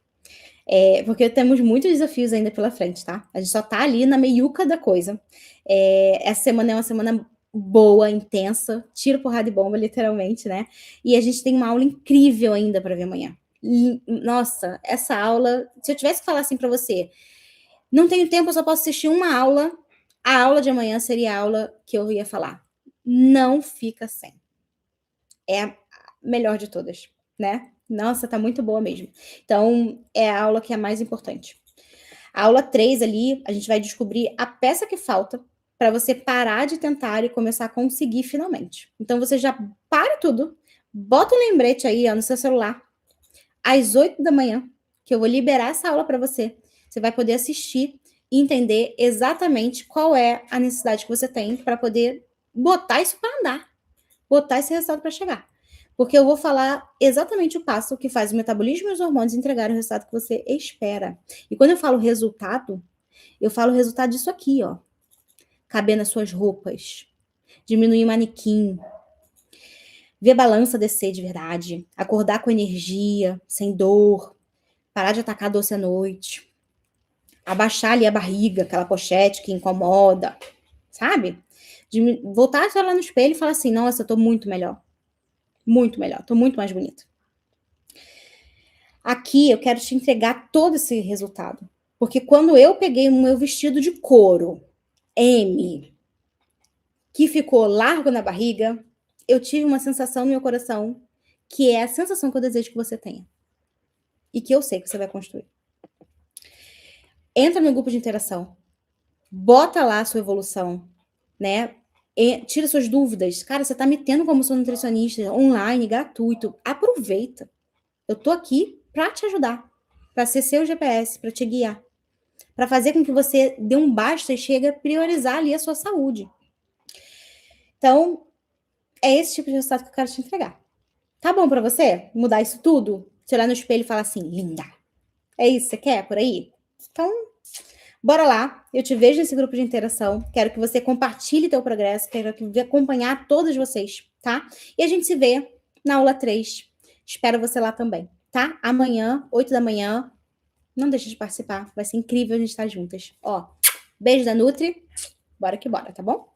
Porque temos muitos desafios ainda pela frente, tá? A gente só tá ali na meiuca da coisa. Essa semana é uma semana boa, intensa, tiro, porrada e bomba, literalmente, né? E a gente tem uma aula incrível ainda para ver amanhã. Nossa, essa aula, se eu tivesse que falar assim para você, não tenho tempo, eu só posso assistir uma aula, a aula de amanhã seria a aula que eu ia falar. Não fica sem. É a melhor de todas, né? Nossa, tá muito boa mesmo. Então, é a aula que é a mais importante. A aula 3 ali, a gente vai descobrir a peça que falta para você parar de tentar e começar a conseguir finalmente. Então, você já para tudo, bota um lembrete aí ó, no seu celular, às 8 da manhã, que eu vou liberar essa aula para você. Você vai poder assistir e entender exatamente qual é a necessidade que você tem para poder botar isso para andar, botar esse resultado para chegar. Porque eu vou falar exatamente o passo que faz o metabolismo e os hormônios entregarem o resultado que você espera. E quando eu falo resultado, eu falo o resultado disso aqui, ó. Caber nas suas roupas, diminuir o manequim, ver a balança descer de verdade, acordar com energia, sem dor, parar de atacar doce à noite, abaixar ali a barriga, aquela pochete que incomoda, sabe? Voltar a olhar no espelho e falar assim, nossa, eu tô muito melhor. Muito melhor, tô muito mais bonita. Aqui eu quero te entregar todo esse resultado. Porque quando eu peguei o meu vestido de couro M, que ficou largo na barriga, eu tive uma sensação no meu coração que é a sensação que eu desejo que você tenha. E que eu sei que você vai construir. Entra no grupo de interação. Bota lá a sua evolução, né? Tira suas dúvidas. Cara, você tá me tendo como sou nutricionista, online, gratuito. Aproveita. Eu tô aqui para te ajudar, para ser seu GPS, para te guiar, para fazer com que você dê um basta e chegue a priorizar ali a sua saúde. Então, é esse tipo de resultado que eu quero te entregar. Tá bom pra você mudar isso tudo? Você olhar no espelho e falar assim, linda. É isso que você quer por aí? Então, bora lá. Eu te vejo nesse grupo de interação. Quero que você compartilhe teu progresso. Quero que acompanhar todos vocês, tá? E a gente se vê na aula 3. Espero você lá também, tá? Amanhã, 8 da manhã. Não deixe de participar. Vai ser incrível a gente estar juntas. Ó, beijo da Nutri. Bora que bora, tá bom?